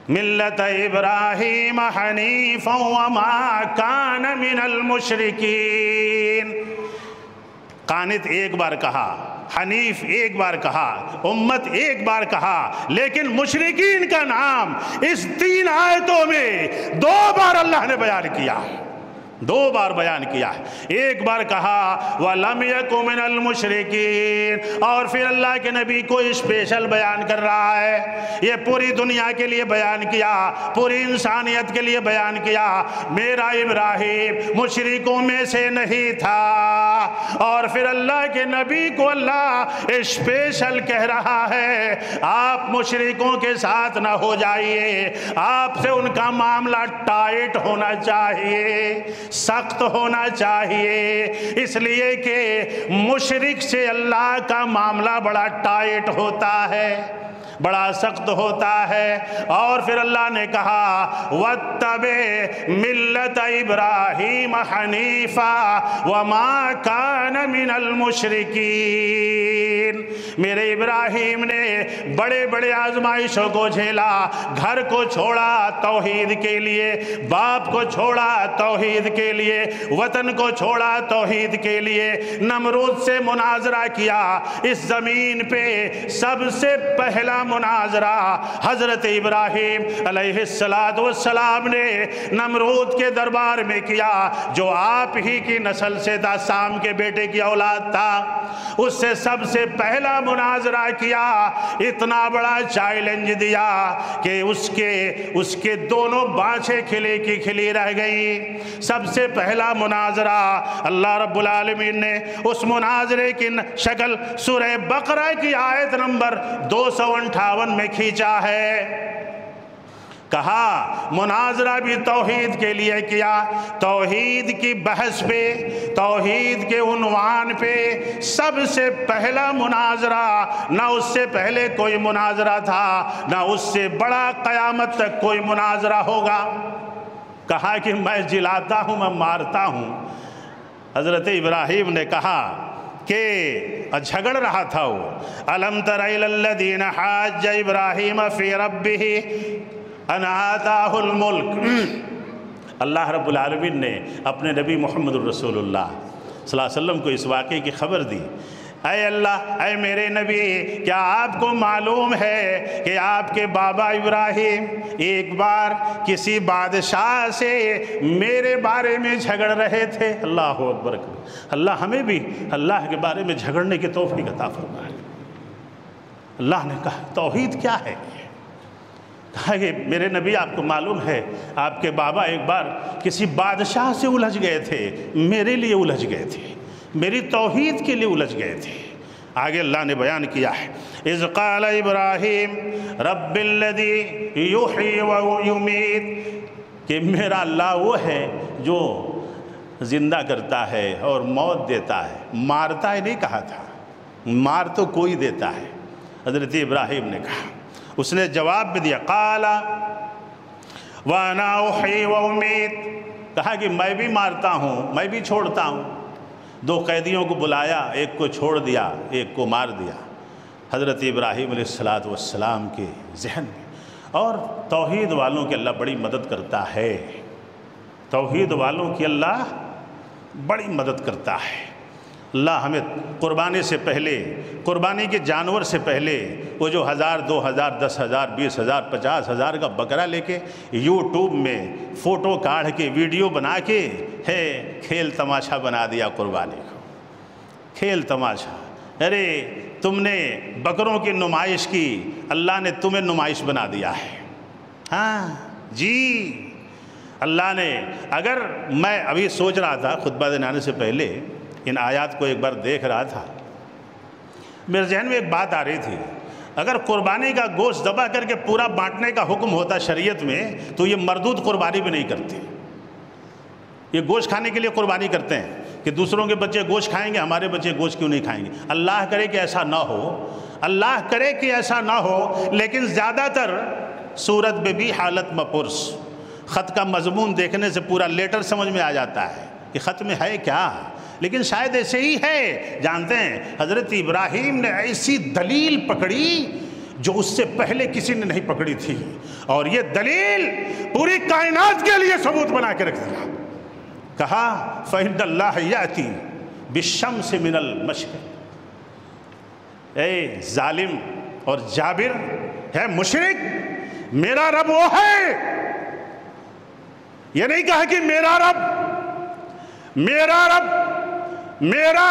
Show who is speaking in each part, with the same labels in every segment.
Speaker 1: ملت ابراہیم حنیفا وما کان من المشرکین۔ قانت ایک بار کہا، حنیف ایک بار کہا، امت ایک بار کہا، لیکن مشرکین کا نام اس 3 آیتوں میں 2 بار اللہ نے بیان کیا، 2 بار بیان کیا ہے۔ ایک بار کہا وَلَمْ يَكُ مِنَ الْمُشْرِكِينَ، اور پھر اللہ کے نبی کو اسپیشل بیان کر رہا ہے، یہ پوری دنیا کے لیے بیان کیا، پوری انسانیت کے لیے بیان کیا، میرا ابراہیم مشرکوں میں سے نہیں تھا۔ اور پھر اللہ کے نبی کو اللہ اسپیشل کہہ رہا ہے آپ مشرکوں کے ساتھ نہ ہو جائیے، آپ سے ان کا معاملہ ٹائٹ ہونا چاہیے، سخت ہونا چاہیے، اس لیے کہ مشرک سے اللہ کا معاملہ بڑا ٹائٹ ہوتا ہے، بڑا سخت ہوتا ہے۔ اور پھر اللہ نے کہا وَاتَّبِعْ مِلَّةَ إِبْرَاهِيمَ حَنِيفًا وَمَا كَانَ مِنَ الْمُشْرِكِينَ۔ میرے ابراہیم نے بڑے بڑے آزمائشوں کو جھیلا، گھر کو چھوڑا توحید کے لیے، باپ کو چھوڑا توحید کے لیے، وطن کو چھوڑا توحید کے لیے، نمرود سے مناظرہ کیا۔ اس زمین پہ سب سے پہلا مناظرہ حضرت ابراہیم علیہ السلام نے نمرود کے دربار میں کیا، جو آپ ہی کی نسل سے تھا، سام کے بیٹے کی اولاد تھا، اس سے سب سے پہلا مناظرہ کیا، اتنا بڑا چیلنج دیا کہ اس کے دونوں بانچیں کھلی کی کھلی رہ گئی۔ سب سے پہلا مناظرہ اللہ رب العالمین نے اس مناظرے کی شکل سورہ بقرہ کی آیت نمبر 258 میں کھینچا ہے۔ کہا مناظرہ بھی توحید کے لیے کیا، توحید کی بحث پہ، توحید کے عنوان پہ سب سے پہلا مناظرہ، نہ اس سے پہلے کوئی مناظرہ تھا، نہ اس سے بڑا قیامت تک کوئی مناظرہ ہوگا۔ کہا کہ میں جلاتا ہوں، میں مارتا ہوں۔ حضرت ابراہیم نے کہا کہ جھگڑ رہا تھا وہ، أَلَمْ تَرَ إِلَى الَّذِينَ حَاجَّ إِبْرَاهِيمَ فِي رَبِّهِ أَنْ آتَاهُ الْمُلْكَ۔ اللہ رب العالمین نے اپنے نبی محمد الرسول اللہ صلی اللہ علیہ وسلم کو اس واقعے کی خبر دی۔ اے اللہ، اے میرے نبی، کیا آپ کو معلوم ہے کہ آپ کے بابا ابراہیم ایک بار کسی بادشاہ سے میرے بارے میں جھگڑ رہے تھے؟ اللہ اکبر۔ اللہ ہمیں بھی اللہ کے بارے میں جھگڑنے کی توفیق عطا فرمائے۔ اللہ نے کہا توحید کیا ہے؟ کہا کہ میرے نبی آپ کو معلوم ہے آپ کے بابا ایک بار کسی بادشاہ سے الجھ گئے تھے، میرے لیے الجھ گئے تھے، میری توحید کے لیے الجھ گئے تھے۔ آگے اللہ نے بیان کیا ہے اِذْ قَالَ إِبْرَاهِيمُ رَبِّ الَّذِي يُحْيِي وَيُمِيتُ، کہ میرا اللہ وہ ہے جو زندہ کرتا ہے اور موت دیتا ہے، مارتا ہے نہیں کہا تھا، مار تو کوئی دیتا ہے۔ حضرت ابراہیم نے کہا، اس نے جواب بھی دیا قَالَ وَأَنَا أُحْيِي وَأُمِيتُ، کہا کہ میں بھی مارتا ہوں، میں بھی چھوڑتا ہوں۔ 2 قیدیوں کو بلایا، ایک کو چھوڑ دیا، ایک کو مار دیا۔ حضرت ابراہیم علیہ السلام کے ذہن میں، اور توحید والوں کی اللہ بڑی مدد کرتا ہے، توحید والوں کی اللہ بڑی مدد کرتا ہے۔ اللہ ہمیں قربانی سے پہلے، قربانی کے جانور سے پہلے، وہ جو 1000 2000 10,000 20,000 50,000 کا بکرا لے کے یوٹیوب میں فوٹو کاڑھ کے ویڈیو بنا کے ہے کھیل تماشا بنا دیا قربانی کو، کھیل تماشا۔ ارے تم نے بکروں کی نمائش کی، اللہ نے تمہیں نمائش بنا دیا ہے۔ ہاں جی، اللہ نے، اگر میں ابھی سوچ رہا تھا خطبہ دینے آنے سے پہلے ان آیات کو ایک بار دیکھ رہا تھا، میرے ذہن میں ایک بات آ رہی تھی، اگر قربانی کا گوشت ذبح کر کے پورا بانٹنے کا حکم ہوتا شریعت میں تو یہ مردود قربانی بھی نہیں کرتے، یہ گوشت کھانے کے لیے قربانی کرتے ہیں کہ دوسروں کے بچے گوشت کھائیں گے، ہمارے بچے گوشت کیوں نہیں کھائیں گے؟ اللہ کرے کہ ایسا نہ ہو، اللہ کرے کہ ایسا نہ ہو، لیکن زیادہ تر صورت میں بھی حالت مپرس، خط کا مضمون دیکھنے سے پورا لیٹر سمجھ میں آ جاتا ہے کہ خط میں ہے کیا، لیکن شاید ایسے ہی ہے۔ جانتے ہیں حضرت ابراہیم نے ایسی دلیل پکڑی، جو اس سے پہلے کسی نے نہیں پکڑی تھی، اور یہ دلیل پوری کائنات کے لیے ثبوت بنا کے رکھ دیا۔ کہا فَإِنَّ اللَّهَ يَأْتِي بِالشَّمْسِ مِنَ الْمَشْرِقِ۔ اے ظالم اور جابر ہے مشرک، میرا رب وہ ہے، یہ نہیں کہا کہ میرا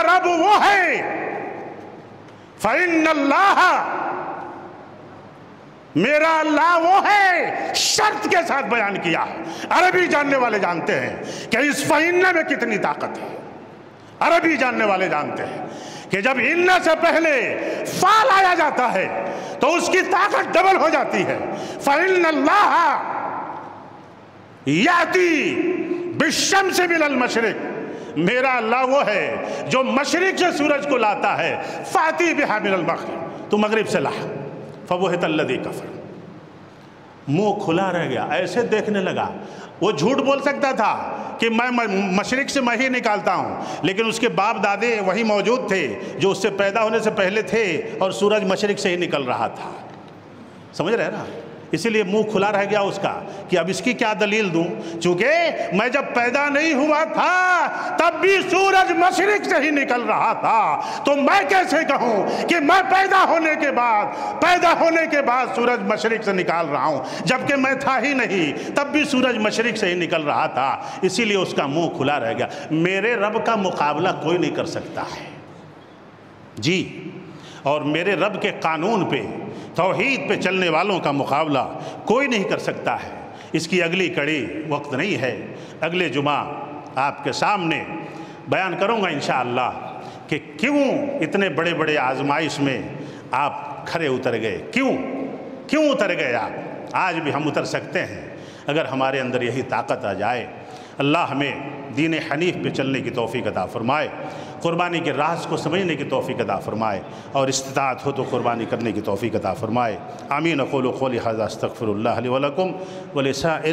Speaker 1: رب وہ ہے۔ فَإِنَّ اللَّهَ، میرا اللہ وہ ہے، شرط کے ساتھ بیان کیا۔ عربی جاننے والے جانتے ہیں کہ اس فَإِنَّ میں کتنی طاقت ہے، عربی جاننے والے جانتے ہیں کہ جب ان سے پہلے فا لایا جاتا ہے تو اس کی طاقت ڈبل ہو جاتی ہے۔ فَإِنَّ اللَّهَ يَأْتِي بِالشَّمْسِ مِنَ الْمَشْرِقِ، میرا اللہ وہ ہے جو مشرق سے سورج کو لاتا ہے۔ فَأْتِي بِهَا مِنَ الْمَغْرِبِ، تو مغرب سے لا۔ فَبُهِتَ الَّذِي كَفَرَ، منہ کھلا رہ گیا، ایسے دیکھنے لگا۔ وہ جھوٹ بول سکتا تھا کہ میں مشرق سے میں ہی نکالتا ہوں، لیکن اس کے باپ دادے وہی موجود تھے جو اس سے پیدا ہونے سے پہلے تھے، اور سورج مشرق سے ہی نکل رہا تھا۔ سمجھ رہے نا؟ اسی لیے منہ کھلا رہ گیا اس کا کہ اب اس کی کیا دلیل دوں، چونکہ میں جب پیدا نہیں ہوا تھا تب بھی سورج مشرق سے ہی نکل رہا تھا، تو میں کیسے کہوں کہ میں پیدا ہونے کے بعد سورج مشرق سے نکال رہا ہوں، جبکہ میں تھا ہی نہیں، تب بھی سورج مشرق سے ہی نکل رہا تھا۔ اسی لیے اس کا منہ کھلا رہ گیا۔ میرے رب کا مقابلہ کوئی نہیں کر سکتا ہے جی، اور میرے رب کے قانون پہ، توحید پہ چلنے والوں کا مقابلہ کوئی نہیں کر سکتا ہے۔ اس کی اگلی کڑی وقت نہیں ہے، اگلے جمعہ آپ کے سامنے بیان کروں گا انشاءاللہ کہ کیوں اتنے بڑے بڑے آزمائش میں آپ کھرے اتر گئے، کیوں اتر گئے آپ۔ آج بھی ہم اتر سکتے ہیں اگر ہمارے اندر یہی طاقت آ جائے۔ اللہ ہمیں دین حنیف پہ چلنے کی توفیق عطا فرمائے، قربانی کے راز کو سمجھنے کی توفیق عطا فرمائے، اور استطاعت ہو تو قربانی کرنے کی توفیق عطا فرمائے۔ آمین۔ اقول قولی ھذا استغفر اللہ لی ولکم ولسائر